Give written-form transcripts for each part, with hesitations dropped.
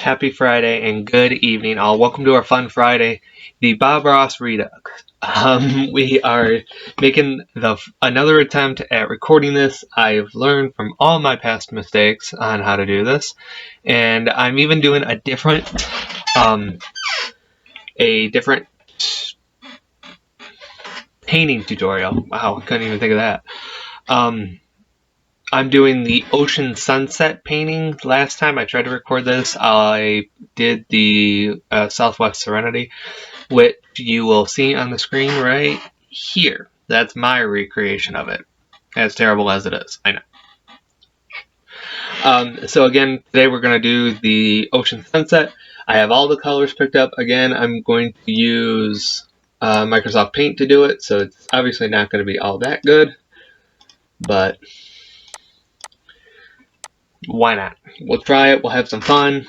Happy Friday and good evening, all. Welcome to our fun Friday, the Bob Ross Redux. We are making another attempt at recording this. I've learned from all my past mistakes on how to do this, and I'm even doing a different painting tutorial. Wow, I couldn't even think of that. I'm doing the ocean sunset painting. Last time I tried to record this, I did the Southwest Serenity, which you will see on the screen right here. That's my recreation of it, as terrible as it is, I know. So again, today we're going to do the ocean sunset. I have all the colors picked up. Again, I'm going to use Microsoft Paint to do it, so it's obviously not going to be all that good, but why not? We'll try it. We'll have some fun.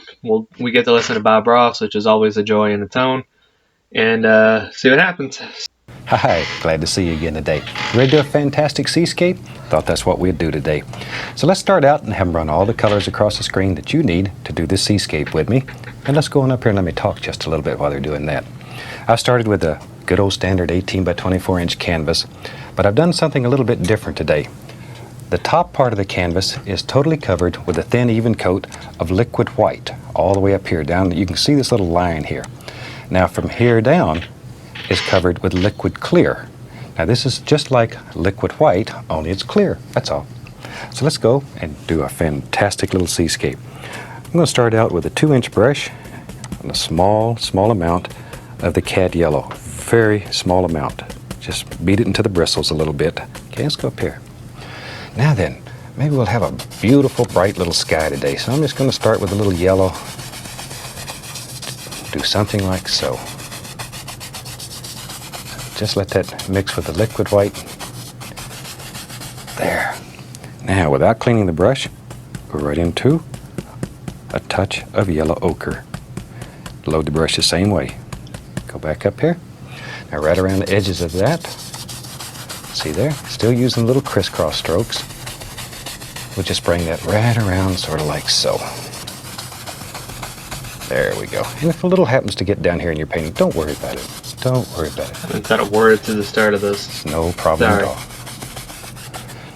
We get to listen to Bob Ross, which is always a joy in its own, and see what happens. Hi, glad to see you again today. Ready to do a fantastic seascape? Thought that's what we'd do today. So let's start out and have them run all the colors across the screen that you need to do this seascape with me. And let's go on up here and let me talk just a little bit while they're doing that. I started with a good old standard 18 by 24 inch canvas, but I've done something a little bit different today. The top part of the canvas is totally covered with a thin, even coat of liquid white, all the way up here down. You can see this little line here. Now from here down is covered with liquid clear. Now this is just like liquid white, only it's clear, that's all. So let's go and do a fantastic little seascape. I'm going to start out with a 2-inch brush and a small amount of the cad yellow. Very small amount. Just beat it into the bristles a little bit. Okay, let's go up here. Now then, maybe we'll have a beautiful, bright little sky today. So I'm just going to start with a little yellow. Do something like so. Just let that mix with the liquid white. There. Now, without cleaning the brush, go right into a touch of yellow ochre. Load the brush the same way. Go back up here. Now, right around the edges of that. See there? Still using little crisscross strokes. We'll just bring that right around sort of like so. There we go. And if a little happens to get down here in your painting, don't worry about it. Don't worry about it. I've got a word to the start of this. It's no problem at all.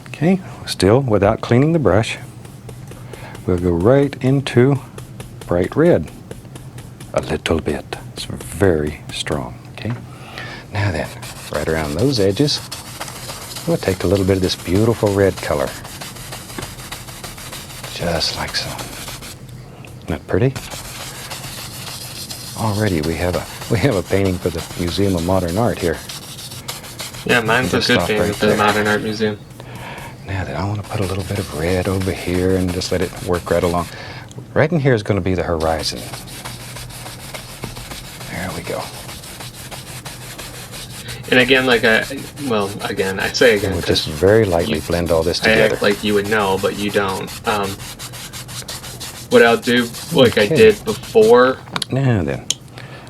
Okay, still without cleaning the brush, we'll go right into bright red. A little bit. It's very strong. Okay. Now then, right around those edges, we'll take a little bit of this beautiful red color. Just like so. Isn't that pretty? Already we have a painting for the Museum of Modern Art here. Yeah, mine's a good painting for the Modern Art Museum. Now then, I want to put a little bit of red over here and just let it work right along. Right in here is going to be the horizon. There we go. And again, I say again. We'll just very lightly blend all this together. I act like you would know, but you don't. What I'll do, like I did before. Now then,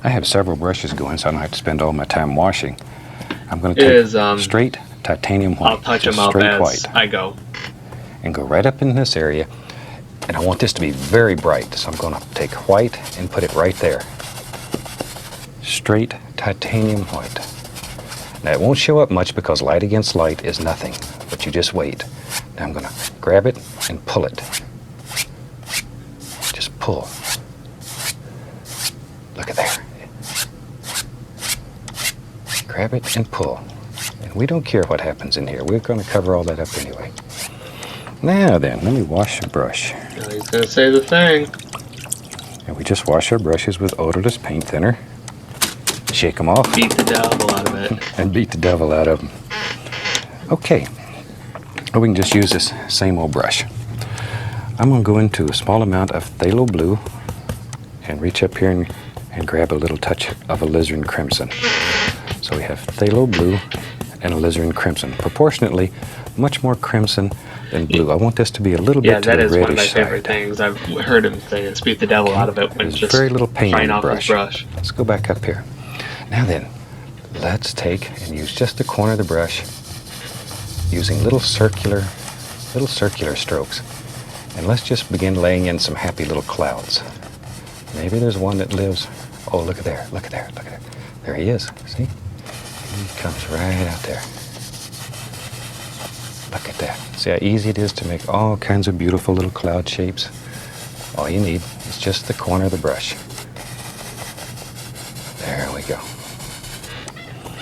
I have several brushes going, so I don't have to spend all my time washing. I'm going to take straight titanium white. I'll touch them up as I go. And go right up in this area. And I want this to be very bright, so I'm going to take white and put it right there. Straight titanium white. Now it won't show up much because light against light is nothing, but you just wait. Now I'm going to grab it and pull it. Just pull. Look at there. Grab it and pull. And we don't care what happens in here. We're going to cover all that up anyway. Now then, let me wash the brush. Now he's going to say the thing. And we just wash our brushes with odorless paint thinner. Shake them off. Beat the devil out of it. And beat the devil out of them. Okay. Or we can just use this same old brush. I'm going to go into a small amount of phthalo blue and reach up here and grab a little touch of alizarin crimson. So we have phthalo blue and alizarin crimson. Proportionately, much more crimson than blue. I want this to be a little bit to the reddish side. Yeah, that is one of my favorite things. I've heard him say is beat the devil out of it when There's just very little paint frying on the off his brush. Let's go back up here. Now then, let's take and use just the corner of the brush using little circular strokes. And let's just begin laying in some happy little clouds. Maybe there's one that lives. Oh, look at there, look at there, look at there. There he is, see? He comes right out there. Look at that. See how easy it is to make all kinds of beautiful little cloud shapes? All you need is just the corner of the brush. There we go.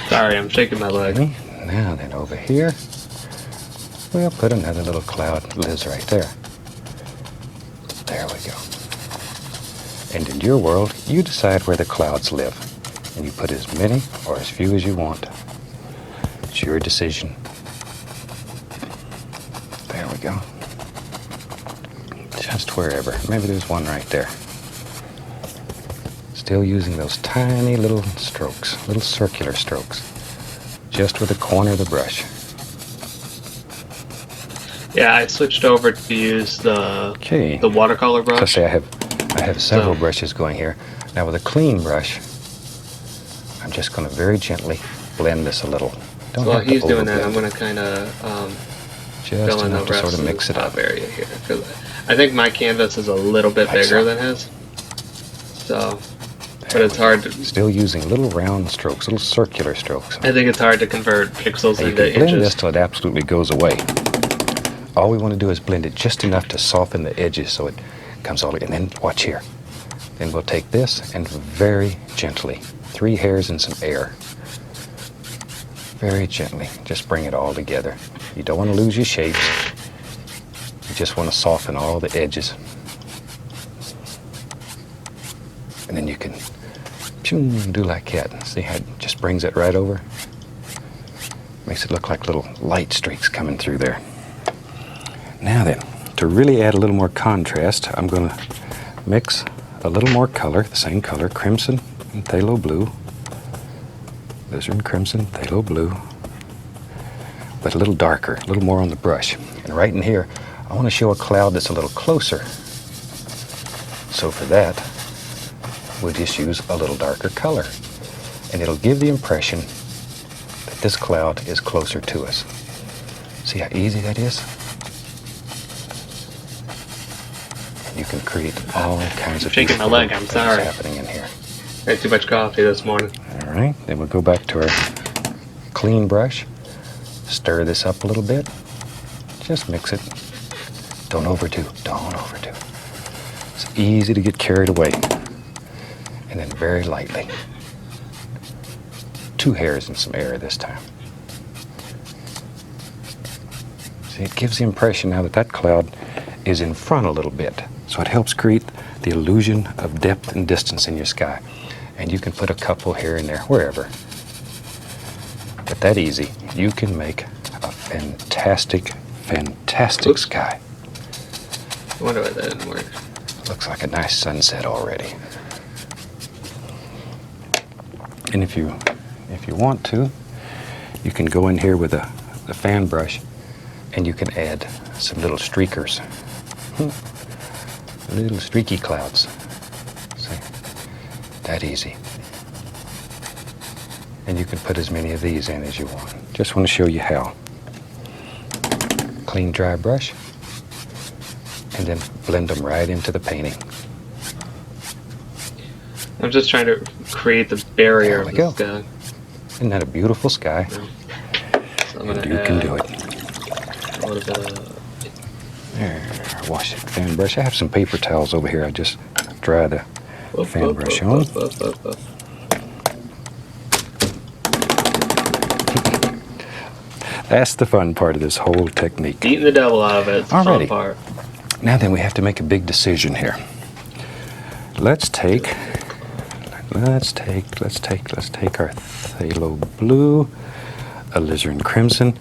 Sorry, I'm shaking my leg. Okay. Now then over here, we'll put another little cloud lives right there. There we go. And in your world, you decide where the clouds live. And you put as many or as few as you want. It's your decision. There we go. Just wherever. Maybe there's one right there. Still using those tiny little strokes, little circular strokes, just with the corner of the brush. Yeah, I switched over to use the watercolor brush. So say I have several brushes going here. Now with a clean brush, I'm just going to very gently blend this a little. Don't while he's doing that, I'm going to kind of fill in the rest sort of mix of it the up top area here. Because I think my canvas is a little bit bigger than his. So, but it's hard to... Still using little round strokes, little circular strokes. I think it's hard to convert pixels into inches. You can blend this till it absolutely goes away. All we want to do is blend it just enough to soften the edges so it comes all... And then watch here. Then we'll take this and very gently, 3 hairs and some air. Very gently, just bring it all together. You don't want to lose your shapes. You just want to soften all the edges. And then you can do like that. See how it just brings it right over? Makes it look like little light streaks coming through there. Now then, to really add a little more contrast, I'm going to mix a little more color, the same color, crimson and phthalo blue. Alizarin crimson, phthalo blue. But a little darker, a little more on the brush. And right in here, I want to show a cloud that's a little closer. So for that, we'll just use a little darker color. And it'll give the impression that this cloud is closer to us. See how easy that is? You can create all kinds of shaking my leg, I'm sorry. Happening in here. I had too much coffee this morning. All right, then we'll go back to our clean brush. Stir this up a little bit. Just mix it. Don't overdo. Don't overdo. It's easy to get carried away. And then very lightly. 2 hairs and some air this time. See, it gives the impression now that that cloud is in front a little bit. So it helps create the illusion of depth and distance in your sky. And you can put a couple here and there, wherever. But that easy, you can make a fantastic, fantastic sky. I wonder why that didn't work. Looks like a nice sunset already. And if you want to, you can go in here with the fan brush and you can add some little streakers. Little streaky clouds. See? That easy. And you can put as many of these in as you want. Just want to show you how. Clean, dry brush. And then blend them right into the painting. I'm just trying to create the barrier of the sky. Isn't that a beautiful sky? Yeah. So and you can do it. A little bit of... There, wash it, fan brush. I have some paper towels over here. I just dry the fan brush on. That's the fun part of this whole technique. Eating the devil out of it. It's the fun part. Now then, we have to make a big decision here. Let's take our phthalo blue, alizarin crimson,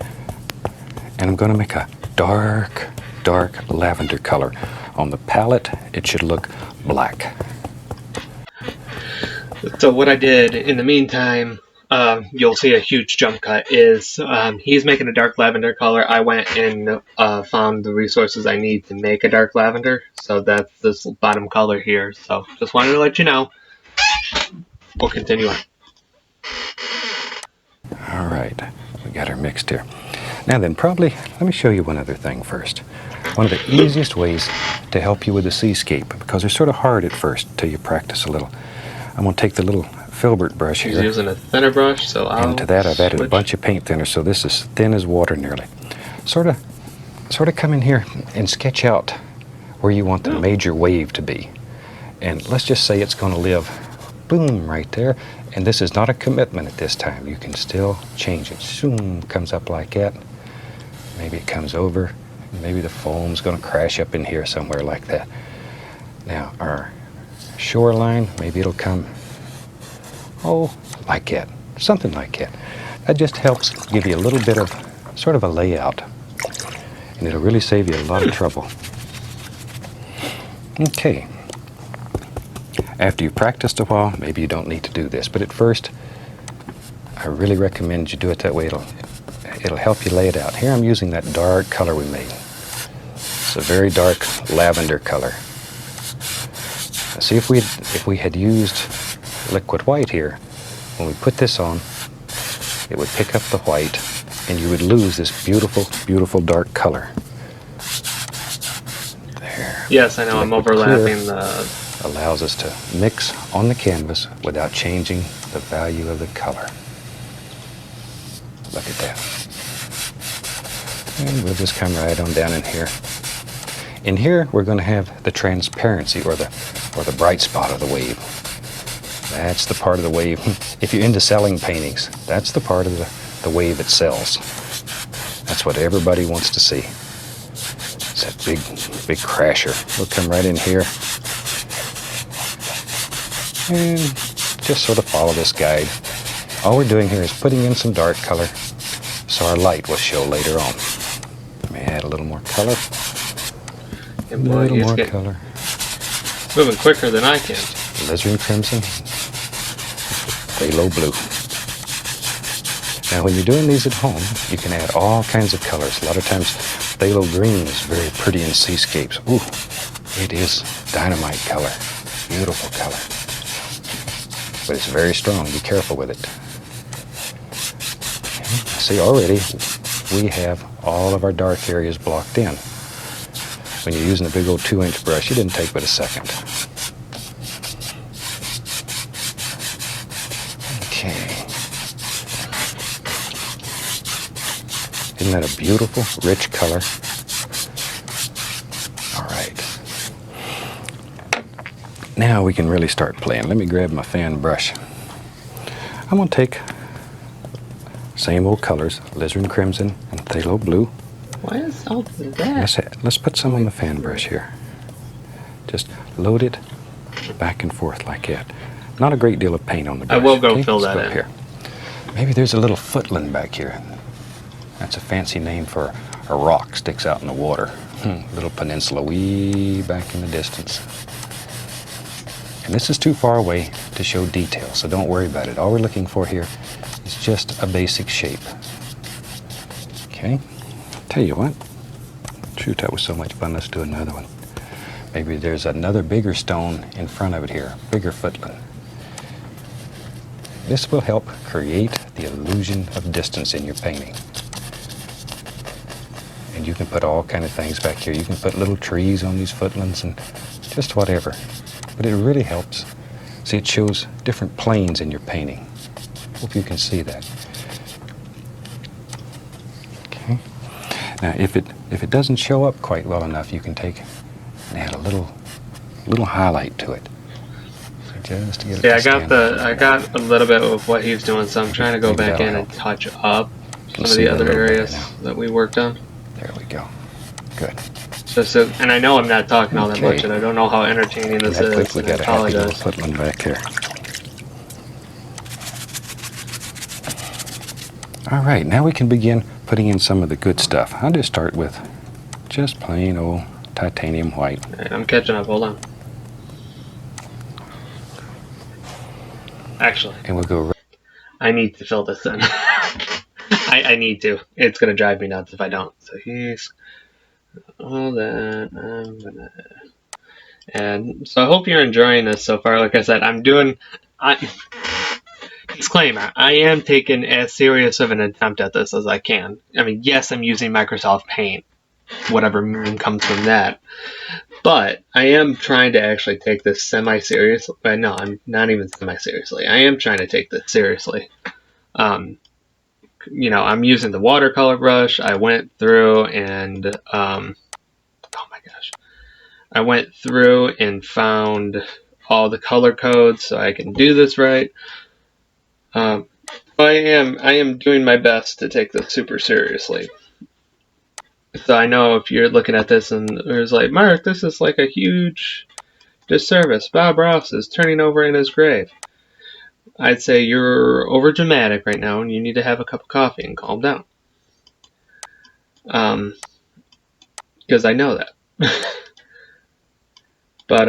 and I'm going to make a dark lavender color. On the palette, it should look black. So what I did in the meantime, you'll see a huge jump cut, is he's making a dark lavender color. I went and found the resources I need to make a dark lavender. So that's this bottom color here. So just wanted to let you know. We'll continue on. All right, we got her mixed here. Now then, let me show you one other thing first. One of the easiest ways to help you with the seascape, because they're sort of hard at first until you practice a little. I'm going to take the little filbert brush He's here. using a thinner brush, so and to that I've added a bunch of paint thinner, so this is thin as water nearly. Sort of come in here and sketch out where you want the major wave to be. And let's just say it's going to live, boom, right there. And this is not a commitment at this time. You can still change it. Zoom, comes up like that. Maybe it comes over. Maybe the foam's going to crash up in here somewhere like that. Now our shoreline, maybe it'll come, like that. Something like that. That just helps give you a little bit of sort of a layout. And it'll really save you a lot of trouble. Okay. After you've practiced a while, maybe you don't need to do this. But at first, I really recommend you do it that way. It'll help you lay it out. Here I'm using that dark color we made. It's a very dark lavender color. See, if we had used liquid white here, when we put this on, it would pick up the white, and you would lose this beautiful, beautiful dark color. There. Yes, I know, I'm overlapping the... allows us to mix on the canvas without changing the value of the color. Look at that. And we'll just come right on down in here. In here, we're going to have the transparency or the bright spot of the wave. That's the part of the wave. If you're into selling paintings, that's the part of the wave it sells. That's what everybody wants to see. It's that big crasher. We'll come right in here and just sort of follow this guide. All we're doing here is putting in some dark color so our light will show later on. Let me add a little more color. A little more color. Moving quicker than I can. Alizarin crimson, phthalo blue. Now when you're doing these at home, you can add all kinds of colors. A lot of times phthalo green is very pretty in seascapes. Ooh, it is dynamite color. Beautiful color. But it's very strong. Be careful with it. Okay. See, already we have all of our dark areas blocked in. When you're using a big old 2-inch brush, it didn't take but a second. Okay. Isn't that a beautiful, rich color? All right. Now we can really start playing. Let me grab my fan brush. I'm going to take same old colors, alizarin crimson and phthalo blue. Why is all that? Let's put some on the fan brush here. Just load it back and forth like that. Not a great deal of paint on the brush. I will go fill that in. Here. Maybe there's a little footland back here. That's a fancy name for a rock sticks out in the water. Little peninsula way back in the distance. And this is too far away to show detail, so don't worry about it. All we're looking for here is just a basic shape. Okay? Tell you what, shoot, that was so much fun. Let's do another one. Maybe there's another bigger stone in front of it here, bigger footland. This will help create the illusion of distance in your painting. And you can put all kind of things back here. You can put little trees on these footlands and just whatever. But it really helps. See, it shows different planes in your painting. Hope you can see that. Okay. Now, if it doesn't show up quite well enough, you can take and add a little highlight to it. So just to get it. Yeah, I got a little bit of what he's doing, so I'm trying to go back in and touch up some of the other areas that we worked on. There we go. Good. So, and I know I'm not talking all that much, and I don't know how entertaining this is. Quick, we got a happy little footland back here. All right, now we can begin putting in some of the good stuff. I'll just start with just plain old titanium white. Right, I'm catching up. Hold on. Actually, and we'll go. I need to fill this in. I need to. It's gonna drive me nuts if I don't. So he's all that. I'm gonna. And so I hope you're enjoying this so far. Like I said, disclaimer, I am taking as serious of an attempt at this as I can. I mean, yes, I'm using Microsoft Paint, whatever meme comes from that, but I am trying to actually take this semi-seriously. But no, I'm not even semi-seriously. I am trying to take this seriously. I'm using the watercolor brush. I went through and, oh my gosh, I went through and found all the color codes so I can do this right. I am doing my best to take this super seriously. So I know if you're looking at this and there's like, Mark, this is like a huge disservice. Bob Ross is turning over in his grave. I'd say you're over dramatic right now and you need to have a cup of coffee and calm down. Because I know that. But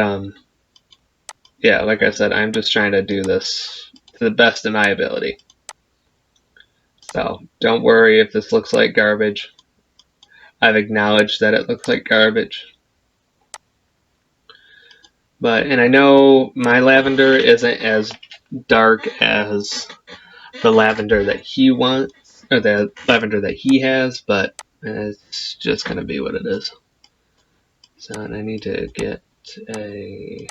yeah, like I said, I'm just trying to do this to the best of my ability. So don't worry if this looks like garbage. I've acknowledged that it looks like garbage. And I know my lavender isn't as dark as the lavender that he wants, or the lavender that he has, but it's just going to be what it is. So, and I need to get a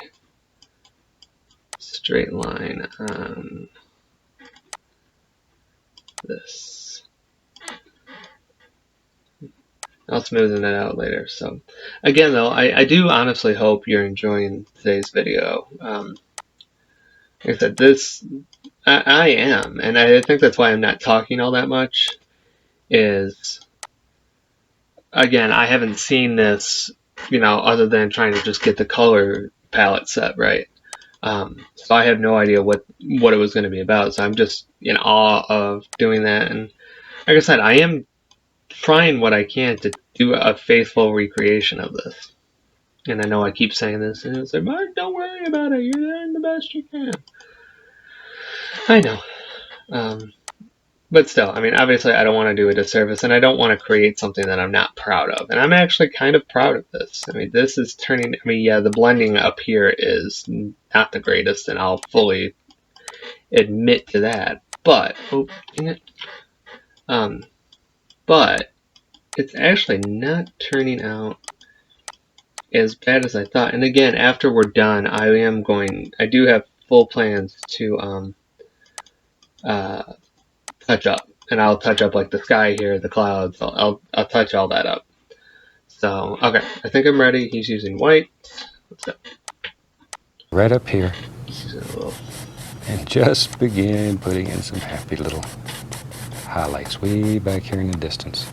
straight line on this. I'll smoothen it out later. So, again, though, I do honestly hope you're enjoying today's video. Like I said, I am, and I think that's why I'm not talking all that much, is, again, I haven't seen this, other than trying to just get the color palette set right. So I have no idea what it was going to be about, so I'm just in awe of doing that, and like I said, I am trying what I can to do a faithful recreation of this. And I know I keep saying this, and it's like, Mark, don't worry about it, you're doing the best you can. I know. But still, I mean, obviously I don't want to do a disservice, and I don't want to create something that I'm not proud of. And I'm actually kind of proud of this. I mean, this is turning, yeah, the blending up here is not the greatest, and I'll fully admit to that. But, oh, dang it. But it's actually not turning out as bad as I thought. And again, after we're done, I do have full plans to, touch up, and I'll touch up like the sky here, the clouds. I'll touch all that up. So okay, I think I'm ready. He's using white. Let's go. Right up here, and just begin putting in some happy little highlights way back here in the distance.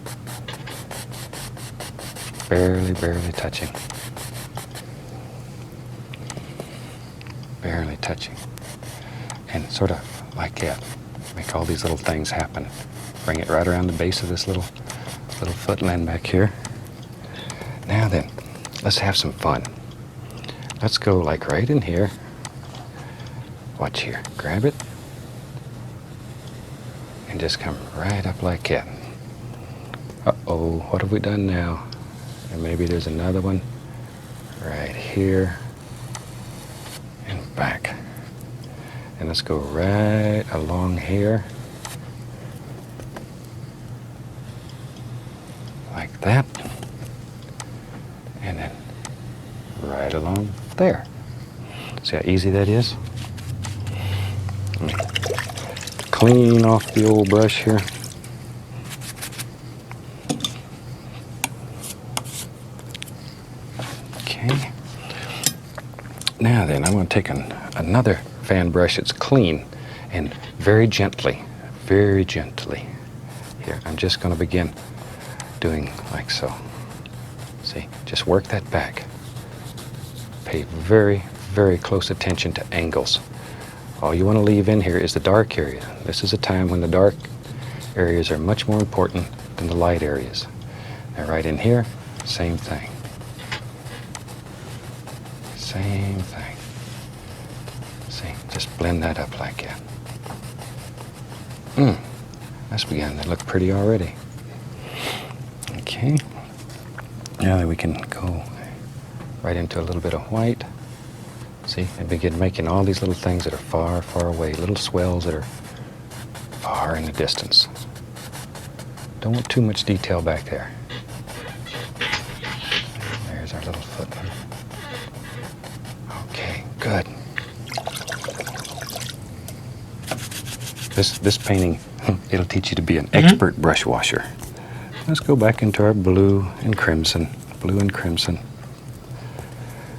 Barely touching. Barely touching. And sort of like that. Make all these little things happen. Bring it right around the base of this little footland back here. Now then, let's have some fun. Let's go like right in here. Watch here. Grab it. And just come right up like that. Uh-oh, what have we done now? And maybe there's another one right here and back. And let's go right along here, like that, and then right along there. See how easy that is? Let me clean off the old brush here. Okay. Now then, I'm going to take another fan brush that's clean, and very gently, here, I'm just going to begin doing like so. See, just work that back. Pay very close attention to angles. All you want to leave in here is the dark area. This is a time when the dark areas are much more important than the light areas. Now right in here, same thing. Same thing. See, just blend that up like that. That's beginning to look pretty already. Okay. Now that we can go right into a little bit of white. See, and begin making all these little things that are far away, little swells that are far in the distance. Don't want too much detail back there. There's our little footman. Okay, good. This painting, it'll teach you to be an expert brush washer. Let's go back into our blue and crimson. Blue and crimson.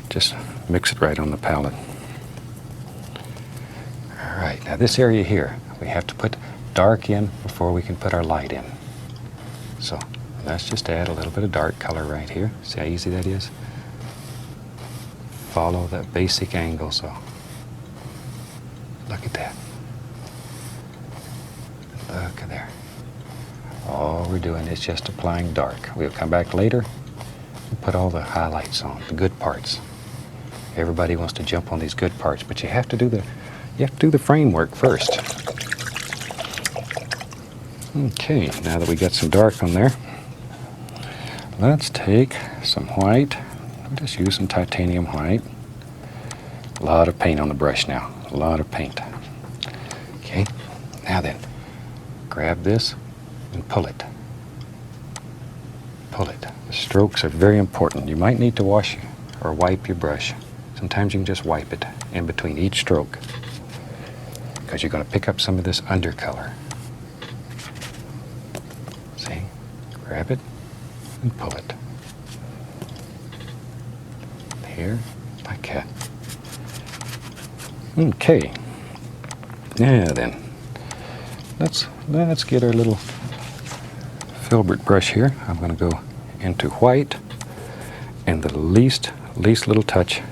Just mix it right on the palette. All right, now this area here, we have to put dark in before we can put our light in. So let's just add a little bit of dark color right here. See how easy that is? Follow that basic angle, so look at that. Look at there. All we're doing is just applying dark. We'll come back later and put all the highlights on, the good parts. Everybody wants to jump on these good parts, but you have to do the framework first. Okay, now that we got some dark on there, let's take some white. I'll just use some titanium white. A lot of paint on the brush now. A lot of paint. Okay, now then, grab this and pull it. Pull it. The strokes are very important. You might need to wash or wipe your brush. Sometimes you can just wipe it in between each stroke because you're going to pick up some of this undercolor. See? Grab it and pull it. Here, like that. Okay. Now then, let's get our little filbert brush here. I'm going to go into white and the least little touch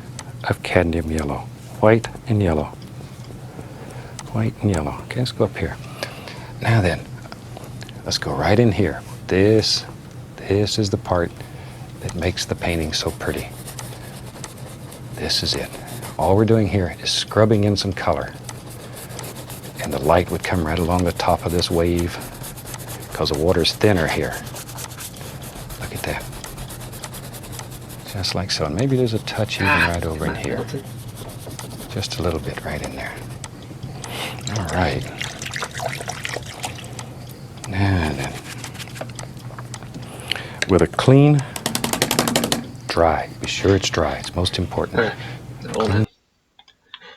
of cadmium yellow. White and yellow. White and yellow. Okay, let's go up here. Now then, let's go right in here. This is the part that makes the painting so pretty. This is it. All we're doing here is scrubbing in some color. And the light would come right along the top of this wave because the water's thinner here. Look at that. Just like so. And maybe there's a touch even right over in here. Just a little bit right in there. All right. Now then. With a clean, dry. Be sure it's dry. It's most important.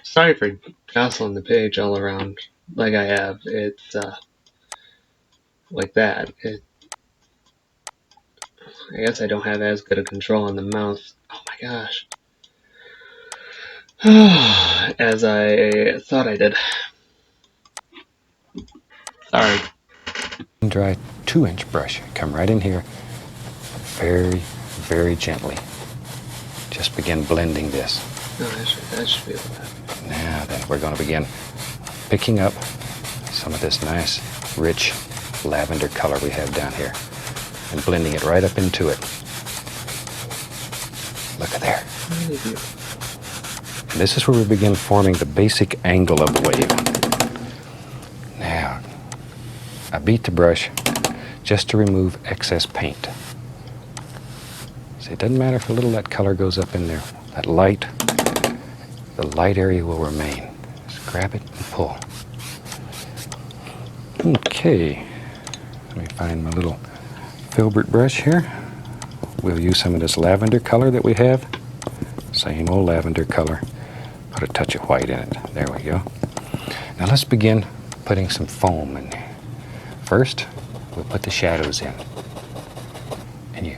Sorry for jostling the page all around like I have. It's like that. I guess I don't have as good a control on the mouse. Oh my gosh. As I thought I did. Sorry. Dry 2-inch brush. Come right in here. Very, very gently. Just begin blending this. No, that should be okay. Now then, we're going to begin picking up some of this nice, rich lavender color we have down here and blending it right up into it. Look at there. And this is where we begin forming the basic angle of the wave. Now, I beat the brush just to remove excess paint. See, it doesn't matter if a little of that color goes up in there. That light, the light area will remain. Just grab it and pull. Okay, let me find my little filbert brush here. We'll use some of this lavender color that we have. Same old lavender color. Put a touch of white in it. There we go. Now let's begin putting some foam in there. First, we'll put the shadows in. And you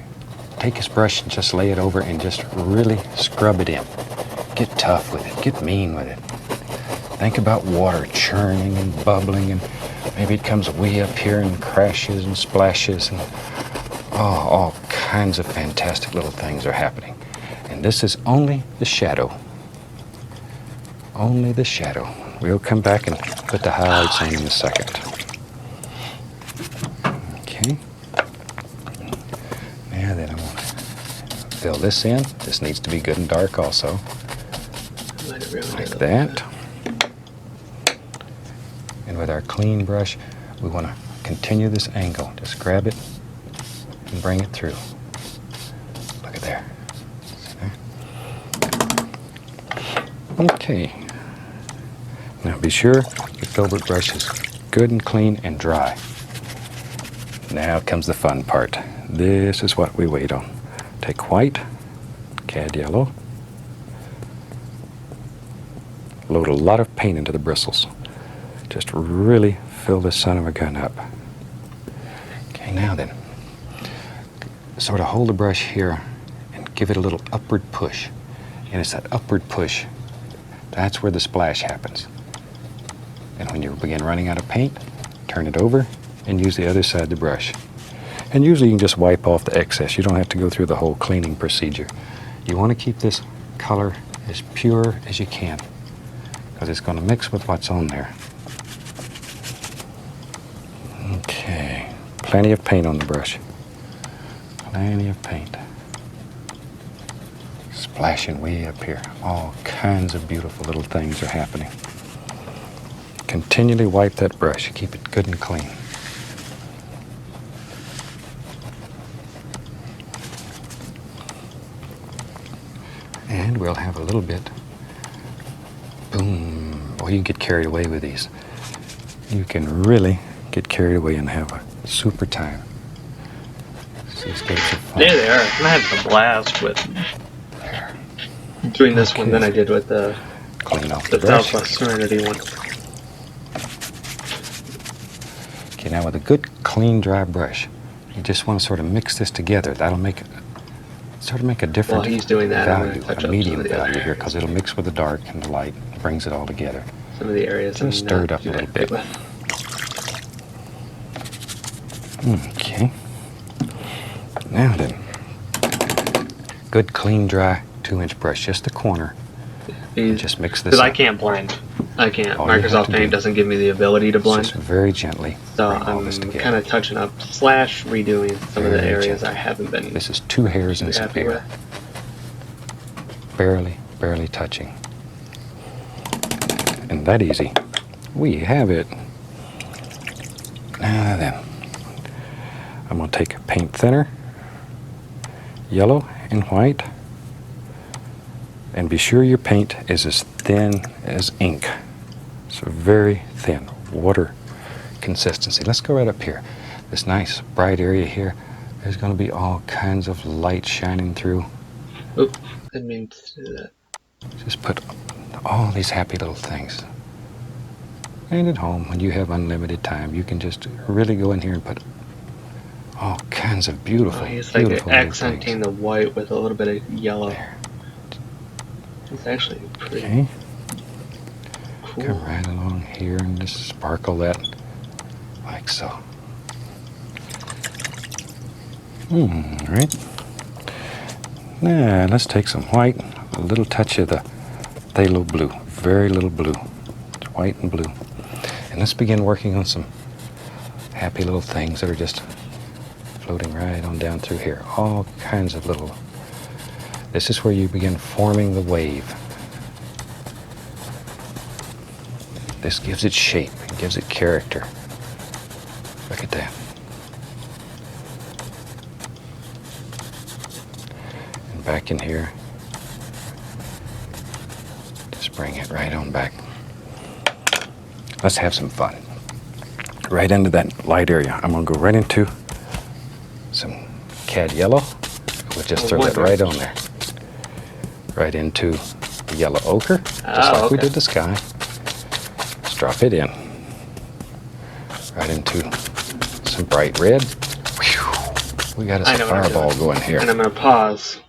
take this brush and just lay it over and just really scrub it in. Get tough with it. Get mean with it. Think about water churning and bubbling, and maybe it comes way up here and crashes and splashes, and all kinds of fantastic little things are happening. And this is only the shadow. Only the shadow. We'll come back and put the highlights on in a second. Okay. Now then, I'm going to fill this in. This needs to be good and dark also. Like that. And with our clean brush, we want to continue this angle. Just grab it and bring it through. Look at there. Okay. Now be sure your filbert brush is good and clean and dry. Now comes the fun part. This is what we wait on. Take white, cad yellow, load a lot of paint into the bristles. Just really fill this son of a gun up. Okay, now then, sort of hold the brush here and give it a little upward push. And it's that upward push, that's where the splash happens. And when you begin running out of paint, turn it over and use the other side of the brush. And usually you can just wipe off the excess. You don't have to go through the whole cleaning procedure. You want to keep this color as pure as you can, because it's going to mix with what's on there. Okay, plenty of paint on the brush. Plenty of paint. Splashing way up here. All kinds of beautiful little things are happening. Continually wipe that brush. Keep it good and clean. And we'll have a little bit. Boom. Boy, you can get carried away with these. You can really get carried away and have a super time. Seascapes are fun. There they are. I had a blast with doing this one than I did with the Clean off the brush. Southwest Serenity one. Okay, now with a good, clean, dry brush, you just want to sort of mix this together. That'll make a different While he's doing that, I'm value, gonna touch a up medium some of the value other here, because it'll mix with the dark and the light, brings it all together. Some of the areas Just stir it up a little bit. Okay. Now then, good, clean, dry 2-inch brush, just the corner. Just mix this Because up. I can't blend. I can't. All you have Microsoft to Paint do doesn't give me the ability to blend. Just very gently So bring all I'm this together. kind of touching up / redoing some of the Very areas gentle. I haven't been This is 2 hairs and some happy air. with. Barely touching. And that easy. We have it. Now then, I'm going to take a paint thinner, yellow and white, and be sure your paint is as thin as ink. So very thin, water consistency. Let's go right up here. This nice bright area here, there's going to be all kinds of light shining through. Oop, didn't mean to do that. Just put all these happy little things. And at home, when you have unlimited time, you can just really go in here and put all kinds of beautiful, He's like beautiful little accenting things. the white with a little bit of yellow. There. It's actually pretty Okay. cool. Come right along here and just sparkle that like so. Right. Now let's take some white, a little touch of the phthalo blue, very little blue, white and blue. And let's begin working on some happy little things that are just floating right on down through here. All kinds of little. This is where you begin forming the wave. This gives it shape, it gives it character. Look at that. And back in here, just bring it right on back. Let's have some fun. Right into that light area. I'm going to go right into some cad yellow. We'll just throw that right on there. Right into the yellow ochre, just like we did the sky. Let's drop it in. Right into some bright red. Whew. We got us a fireball going here. And I'm going to pause.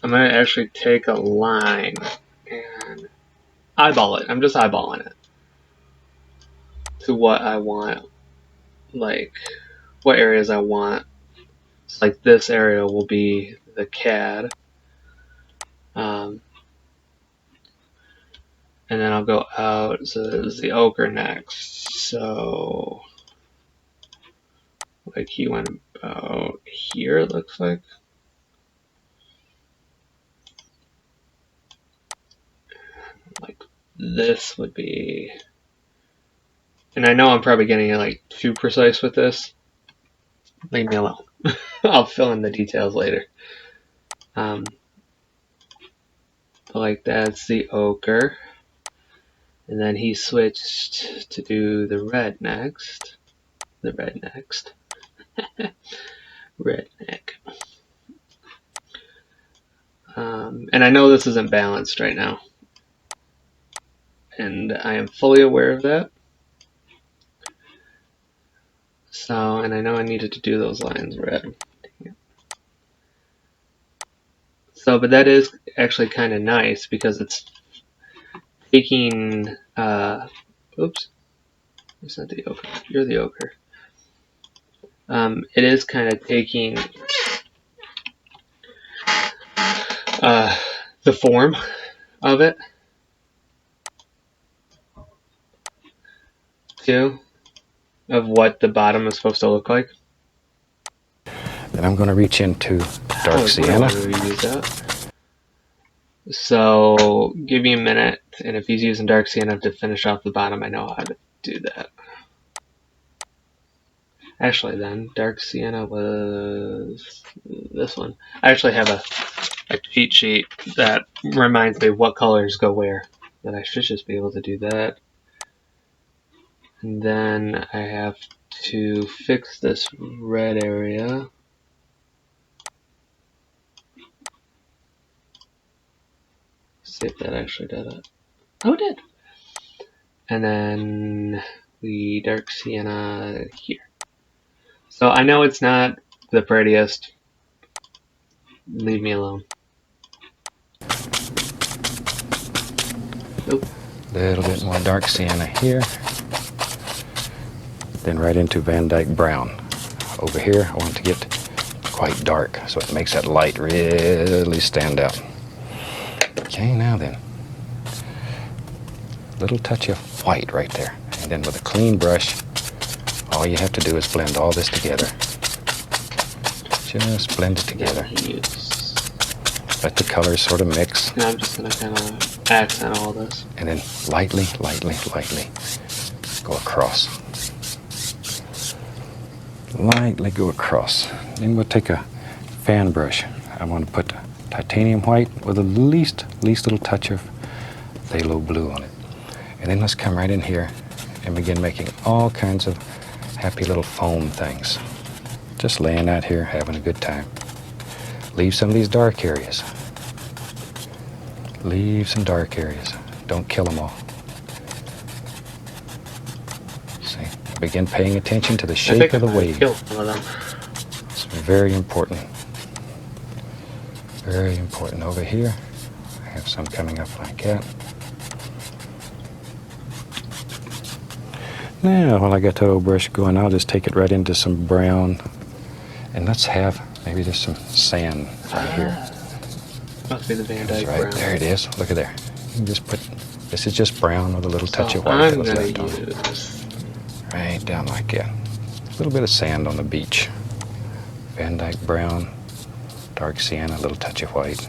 I'm going to actually take a line and eyeball it. I'm just eyeballing it to what I want, like what areas I want. It's like this area will be the cad. And then I'll go out, so there's the ochre next. So, like he went about here, it looks like. Like this would be, and I know I'm probably getting like too precise with this. Leave me alone. I'll fill in the details later. But like that's the ochre. And then he switched to do the red next. The red next. Redneck. And I know this isn't balanced right now. And I am fully aware of that. So, and I know I needed to do those lines red. So, but that is actually kind of nice because it's taking, oops, it's not the ochre, you're the ochre. It is kind of taking the form of it too, of what the bottom is supposed to look like. Then I'm going to reach into dark sienna. Use that. So give me a minute, and if he's using dark sienna to finish off the bottom, I know how to do that. Actually, then dark sienna was this one. I actually have a cheat sheet that reminds me what colors go where. That I should just be able to do that. And then I have to fix this red area. See if that actually did it. Oh, it did. And then we dark sienna here. So I know it's not the prettiest. Leave me alone. Nope. A little bit more dark sienna here. Then right into Van Dyke brown. Over here, I want to get quite dark, so it makes that light really stand out. Okay, now then. Little touch of white right there. And then with a clean brush, all you have to do is blend all this together. Just blend it together. Let the colors sort of mix. And I'm just going to kind of accent all this. And then lightly, lightly, lightly go across. Lightly go across. Then we'll take a fan brush. I want to put titanium white with the least little touch of phthalo blue on it. And then let's come right in here and begin making all kinds of happy little foam things. Just laying out here, having a good time. Leave some of these dark areas. Leave some dark areas. Don't kill them all. See, begin paying attention to the shape of the wave. Killed one of them. It's very important. Very important. Over here, I have some coming up like that. Now, while I got that old brush going, I'll just take it right into some brown. And let's have maybe just some sand right here. Must be the Van Dyke right brown. there it is. Look at there. You can just put, this is just brown with a little touch of white I'm that was gonna left on it. use Right down like that. A little bit of sand on the beach. Van Dyke brown, dark sienna, a little touch of white.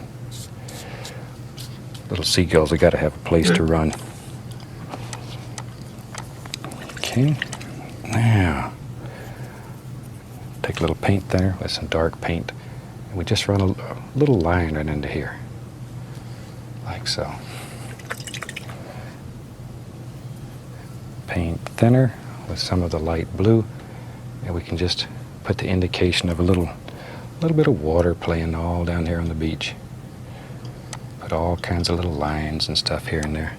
Little seagulls have got to have a place to run. Okay, now take a little paint thinner with some dark paint, and we just run a little line right into here, like so. Paint thinner with some of the light blue, and we can just put the indication of a little bit of water playing all down here on the beach. Put all kinds of little lines and stuff here and there.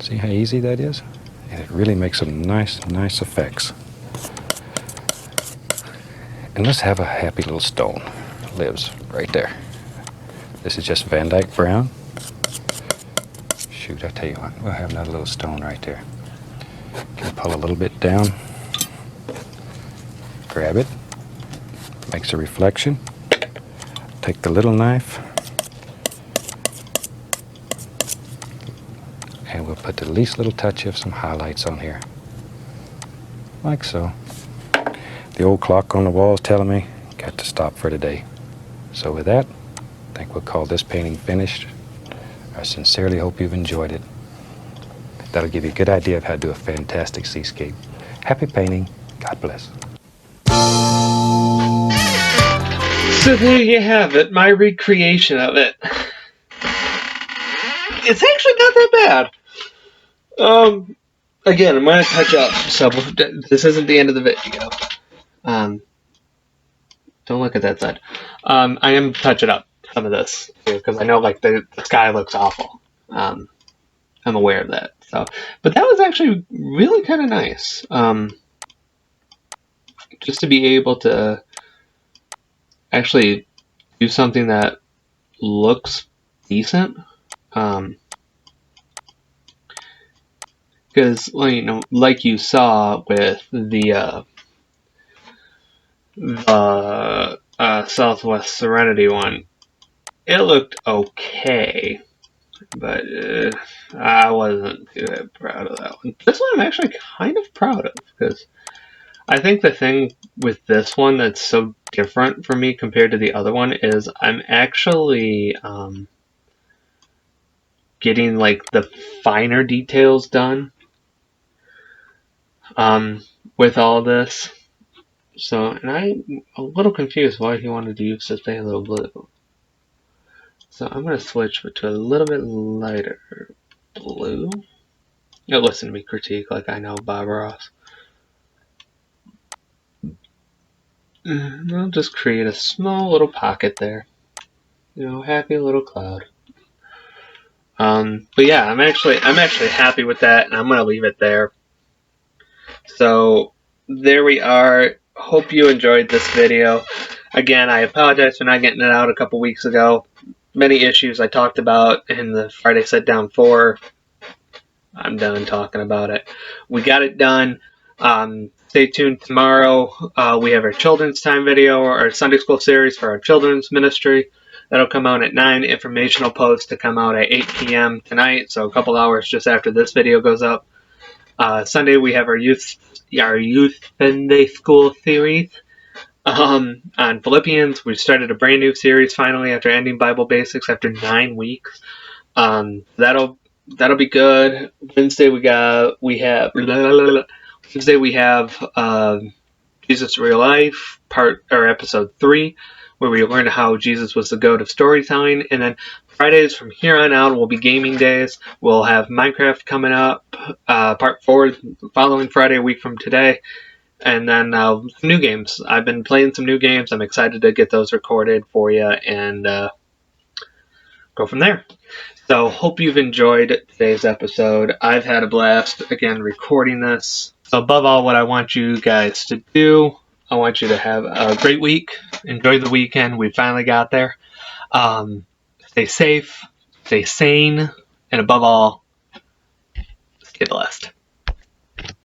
See how easy that is? And it really makes some nice effects. And let's have a happy little stone. Lives right there. This is just Van Dyke brown. Shoot, I tell you what, we'll have another little stone right there. Can pull a little bit down. Grab it. Makes a reflection. Take the little knife. And we'll put the least little touch of some highlights on here. Like so. The old clock on the wall is telling me, got to stop for today. So with that, I think we'll call this painting finished. I sincerely hope you've enjoyed it. That'll give you a good idea of how to do a fantastic seascape. Happy painting. God bless. So there you have it, my recreation of it. It's actually not that bad. Again, I'm going to touch up. So this isn't the end of the video. Um, don't look at that side. I am touching up some of this because I know like the sky looks awful. I'm aware of that. So, but that was actually really kind of nice. Just to be able to actually do something that looks decent. Because well, you know, like you saw with the Southwest Serenity one, it looked okay, but I wasn't too proud of that one. This one I'm actually kind of proud of because I think the thing with this one that's so different for me compared to the other one is I'm actually getting like the finer details done with all this. So, and I'm a little confused why he wanted to use this phthalo blue. So I'm going to switch to a little bit lighter blue. You'll listen to me critique like I know Bob Ross. I'll just create a small little pocket there. You know, happy little cloud. But yeah, I'm actually happy with that, and I'm gonna leave it there. So there we are. Hope you enjoyed this video. Again, I apologize for not getting it out a couple weeks ago. Many issues I talked about in the Friday Sit Down 4. I'm done talking about it. We got it done. Stay tuned tomorrow. We have our children's time video, our Sunday school series for our children's ministry. That'll come out at 9. Informational post to come out at 8 p.m. tonight, so a couple hours just after this video goes up. Sunday we have our youth Sunday school series. On Philippians, we started a brand new series finally after ending Bible Basics after 9 weeks. That'll be good. Wednesday we have Jesus Real Life episode 3, where we learn how Jesus was the goat of storytelling, and then Fridays from here on out will be gaming days. We'll have Minecraft coming up, part 4 following Friday, a week from today. And then some new games. I've been playing some new games. I'm excited to get those recorded for you and go from there. So hope you've enjoyed today's episode. I've had a blast, again, recording this. So above all, what I want you guys to do, I want you to have a great week. Enjoy the weekend. We finally got there. Stay safe, stay sane, and above all, stay blessed.